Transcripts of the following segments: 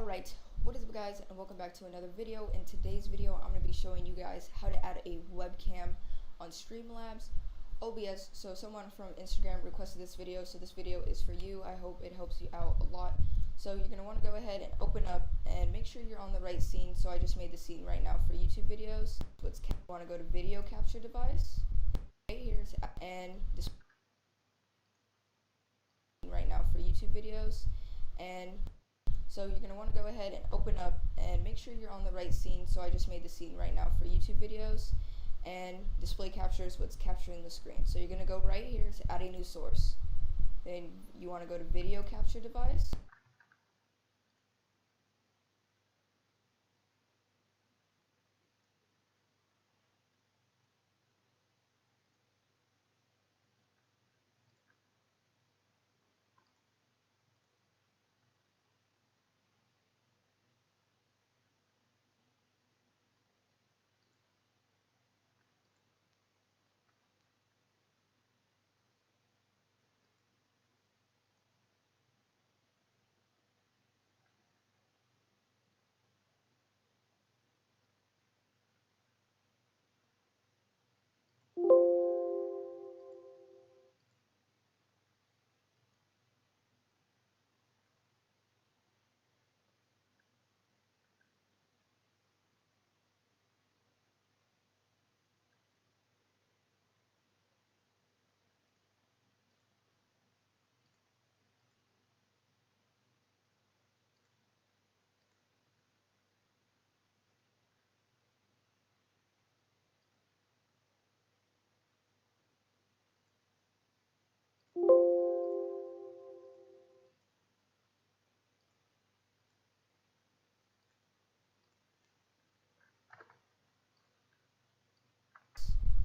Alright, what is up guys, and welcome back to another video. In today's video, I'm going to be showing you guys how to add a webcam on Streamlabs OBS. So someone from Instagram requested this video, so this video is for you. I hope it helps you out a lot. So you're going to want to go ahead and open up and make sure you're on the right scene. So I just made the scene right now for YouTube videos. You want to go to video capture device. Right here, and this right now for YouTube videos. And so you're going to want to go ahead and open up and make sure you're on the right scene. So I just made the scene right now for YouTube videos, and display capture is what's capturing the screen. So you're going to go right here to add a new source. Then you want to go to video capture device.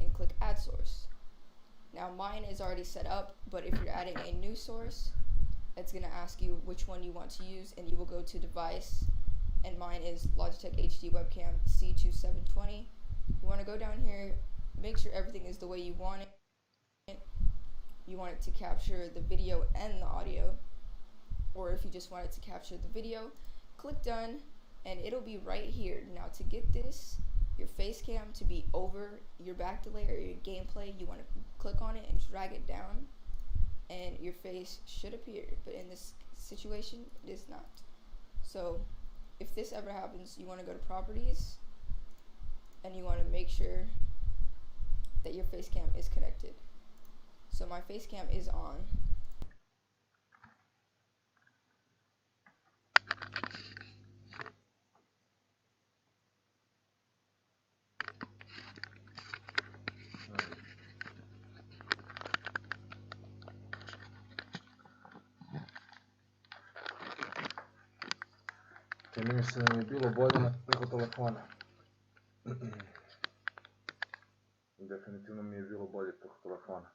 And click add source. Now mine is already set up, but if you're adding a new source, it's going to ask you which one you want to use, and you will go to device, and mine is Logitech HD webcam C2720. You want to go down here, make sure everything is the way you want it. You want it to capture the video and the audio, or if you just want it to capture the video, click done, and it'll be right here. Now to get this, your face cam to be over your back delay or your gameplay, you want to click on it and drag it down, and your face should appear, but in this situation it is not. So if this ever happens, you want to go to properties, and you want to make sure that your face cam is connected. So my face cam is on. Čini mi se da mi je bilo bolje preko telefona. Definitivno mi je bilo bolje preko telefona.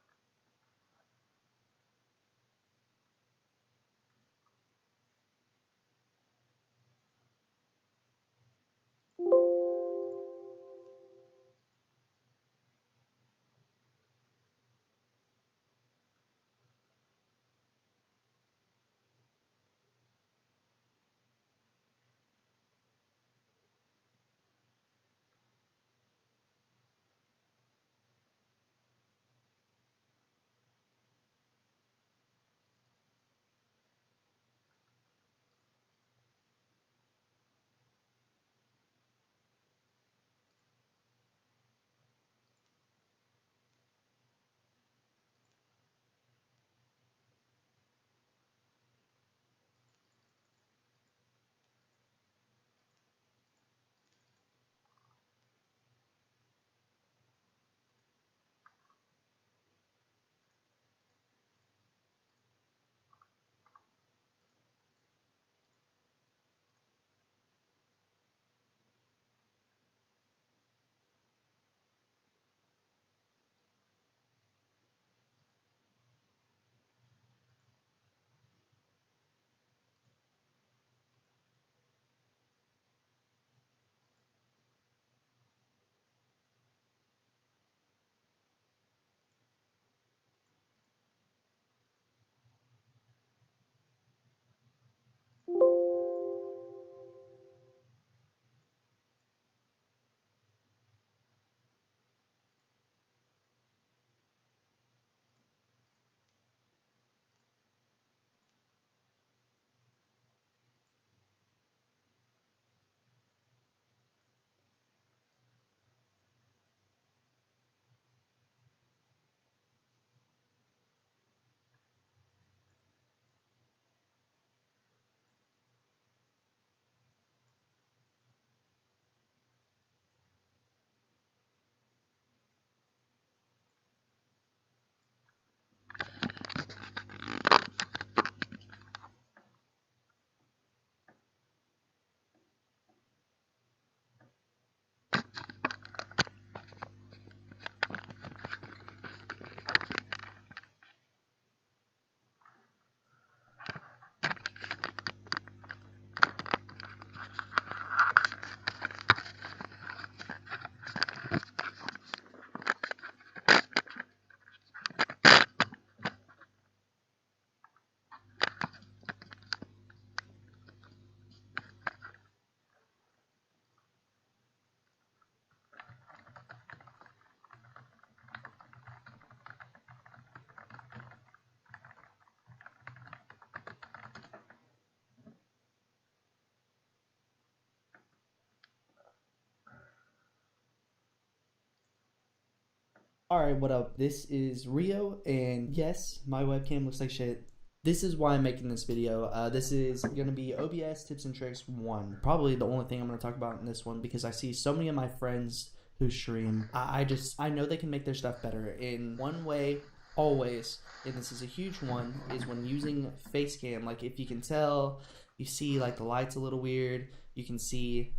Alright, what up? This is Rio, and yes, my webcam looks like shit. This is why I'm making this video. This is going to be OBS tips and tricks 1. Probably the only thing I'm going to talk about in this one, because I see so many of my friends who stream. I know they can make their stuff better. In one way, always, and this is a huge one, is when using face cam. Like, if you can tell, you see like the lights a little weird, you can see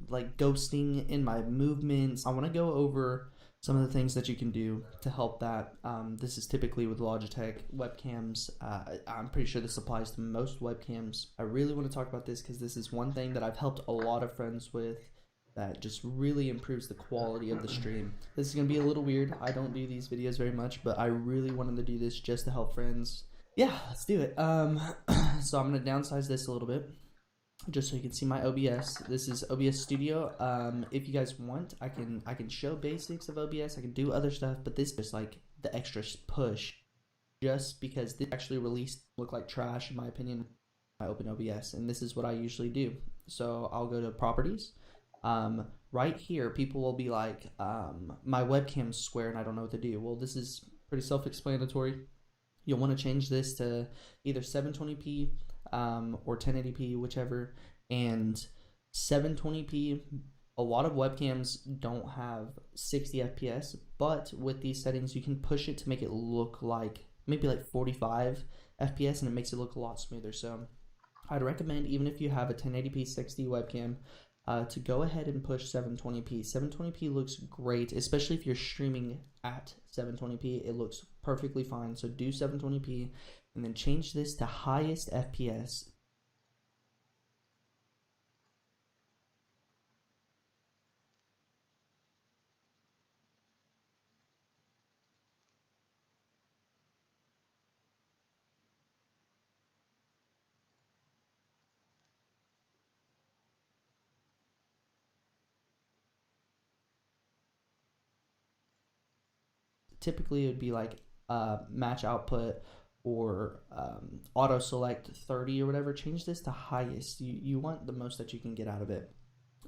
like ghosting in my movements. I want to go over some of the things that you can do to help that. This is typically with Logitech webcams. I'm pretty sure this applies to most webcams. I really want to talk about this because this is one thing that I've helped a lot of friends with that just really improves the quality of the stream. This is going to be a little weird. I don't do these videos very much, but I really wanted to do this just to help friends. Yeah, let's do it. So I'm going to downsize this a little bit, just so you can see my OBS. This is OBS Studio. If you guys want, I can show basics of OBS. I can do other stuff, but this is like the extra push, just because this actually released look like trash in my opinion. I open OBS, and this is what I usually do. So I'll go to properties. Right here, people will be like, my webcam's square and I don't know what to do. Well, this is pretty self-explanatory. You'll want to change this to either 720p or 1080p, whichever. And 720p, a lot of webcams don't have 60 FPS, but with these settings you can push it to make it look like maybe like 45 FPS, and it makes it look a lot smoother. So I'd recommend, even if you have a 1080p 60 webcam, to go ahead and push 720p. 720p looks great, especially if you're streaming at 720p. It looks perfectly fine. So do 720p and then change this to highest FPS. Typically it would be like match output or auto select 30 or whatever. Change this to highest. You want the most that you can get out of it.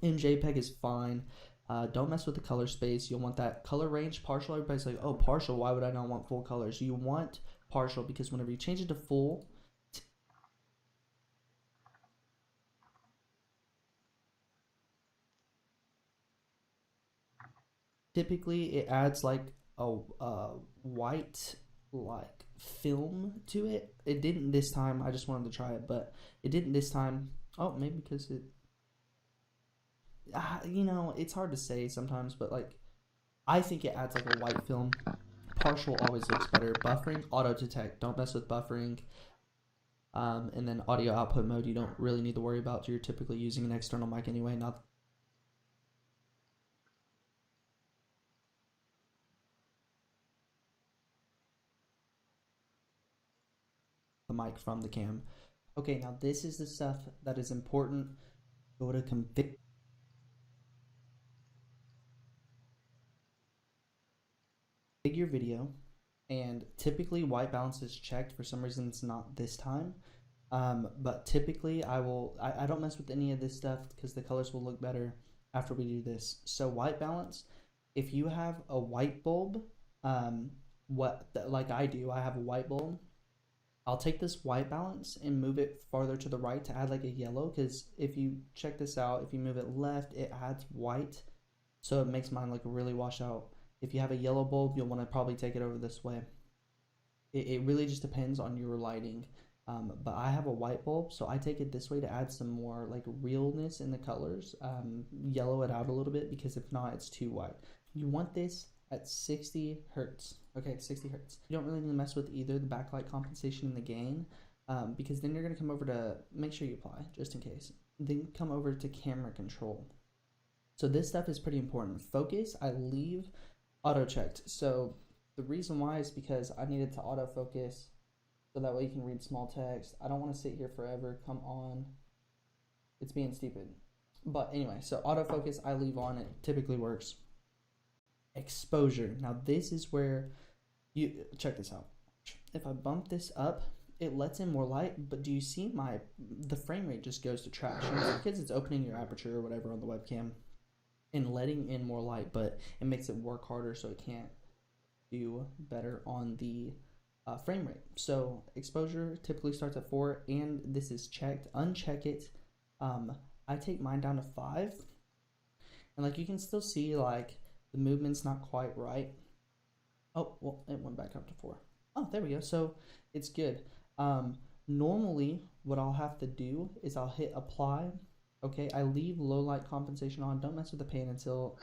In JPEG is fine. Don't mess with the color space. You'll want that color range partial. Everybody's like, oh, partial, why would I not want full colors? You want partial because whenever you change it to full, typically it adds like a white like film to it. It didn't this time. I just wanted to try it, but it didn't this time. Oh, maybe because it, you know, it's hard to say sometimes, but like I think it adds like a white film. Partial always looks better. Buffering, auto detect. Don't mess with buffering. And then audio output mode, you don't really need to worry about. You're typically using an external mic anyway, not the mic from the cam. Okay, now this is the stuff that is important. Go to config. Your video, and typically white balance is checked. For some reason it's not this time, but typically I don't mess with any of this stuff because the colors will look better after we do this. So white balance, if you have a white bulb, like I do, I have a white bulb, I'll take this white balance and move it farther to the right to add like a yellow, because if you check this out, if you move it left, it adds white, so it makes mine look really washed out. If you have a yellow bulb, you'll want to probably take it over this way. It really just depends on your lighting. But I have a white bulb, so I take it this way to add some more like realness in the colors. Yellow it out a little bit, because if not, it's too white. You want this at 60 hertz. Okay, 60 hertz. You don't really need to mess with either the backlight compensation and the gain, because then you're going to come over to, make sure you apply, just in case. Then come over to camera control. So this stuff is pretty important. Focus, I leave auto checked. So the reason why is because I needed to autofocus so that way you can read small text. I don't want to sit here forever. Come on. It's being stupid. But anyway, so autofocus I leave on. It typically works. Exposure. Now this is where you check this out. If I bump this up, it lets in more light, but do you see the frame rate just goes to trash? Because it's opening your aperture or whatever on the webcam and letting in more light, but it makes it work harder, so it can't do better on the frame rate. So exposure typically starts at 4, and this is checked. Uncheck it. I take mine down to 5, and like you can still see like the movement's not quite right. Oh, well, it went back up to 4. Oh, there we go. So it's good. Normally what I'll have to do is I'll hit apply. Okay, I leave low light compensation on. Don't mess with the pan until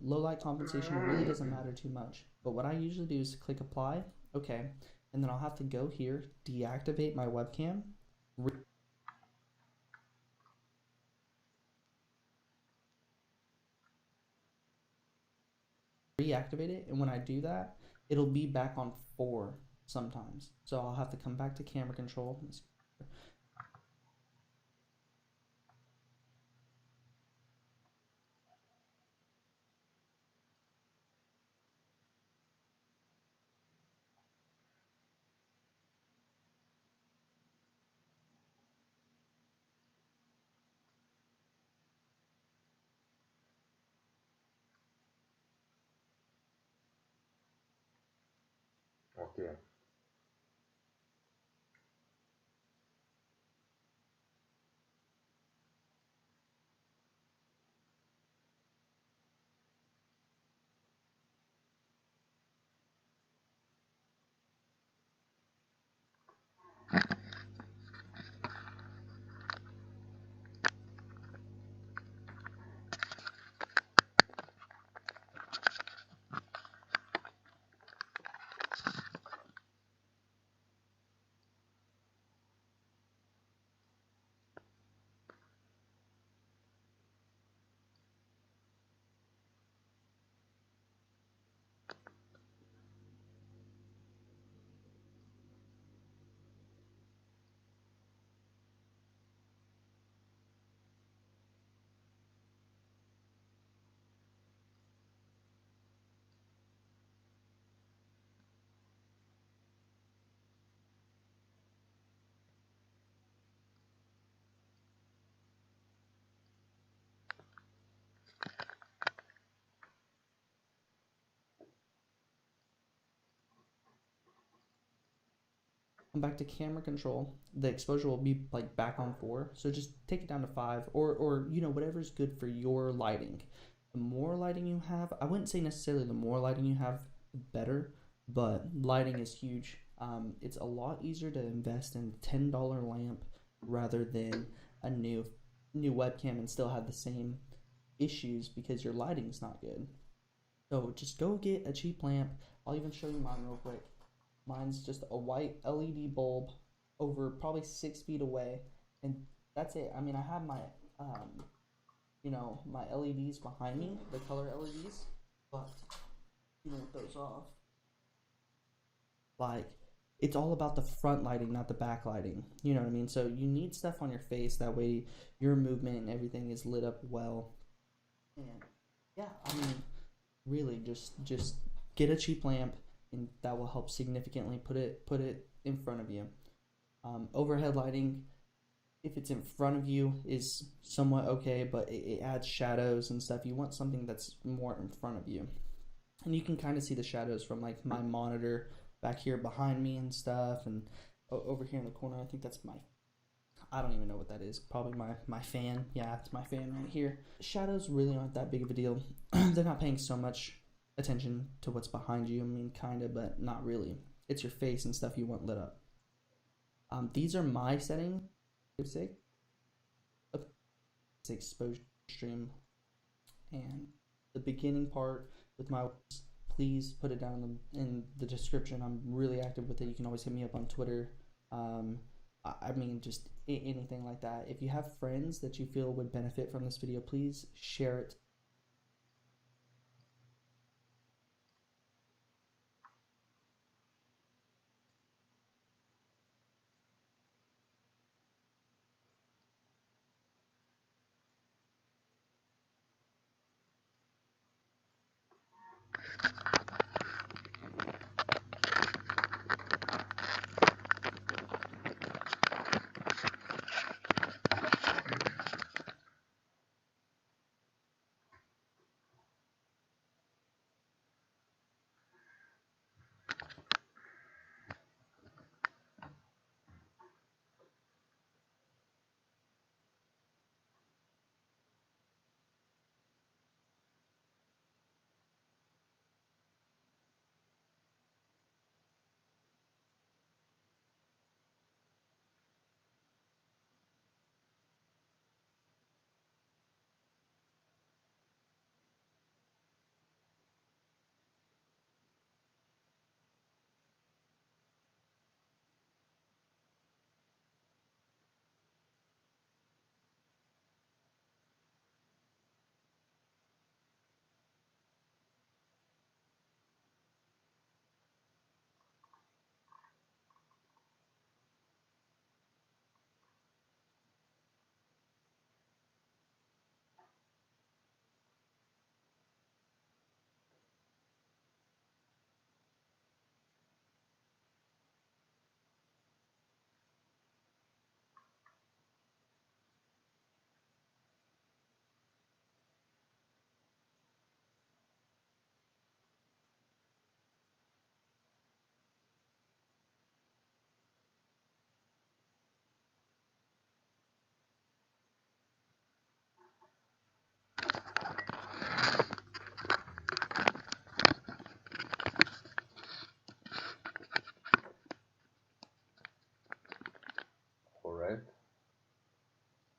low light compensation really doesn't matter too much. But what I usually do is click apply. Okay, and then I'll have to go here, deactivate my webcam, reactivate it, and when I do that, it'll be back on 4 sometimes. So I'll have to come back to camera control. Ok. Come back to camera control, the exposure will be like back on 4. So just take it down to 5, or you know, whatever's good for your lighting. The more lighting you have, I wouldn't say necessarily the more lighting you have, better, but lighting is huge. It's a lot easier to invest in a $10 lamp rather than a new webcam and still have the same issues because your lighting's not good. So just go get a cheap lamp. I'll even show you mine real quick. Mine's just a white LED bulb over probably 6 feet away, and that's it. I mean, I have my, you know, my LEDs behind me, the color LEDs, but you know, with those off, like, it's all about the front lighting, not the back lighting. You know what I mean? So you need stuff on your face that way your movement and everything is lit up well. And yeah, I mean, really, just get a cheap lamp, and that will help significantly put it in front of you. Overhead lighting, if it's in front of you, is somewhat okay, but it adds shadows and stuff. You want something that's more in front of you, and you can kind of see the shadows from like my monitor back here behind me and stuff, and over here in the corner. I think that's my, I don't even know what that is. Probably my fan. Yeah, it's my fan right here. Shadows really aren't that big of a deal. They're not paying so much attention to what's behind you. I mean, kind of, but not really. It's your face and stuff you want lit up. These are my settings. Exposure stream, and the beginning part with my, please put it down in the description. I'm really active with it. You can always hit me up on Twitter. I mean, just anything like that. If you have friends that you feel would benefit from this video, please share it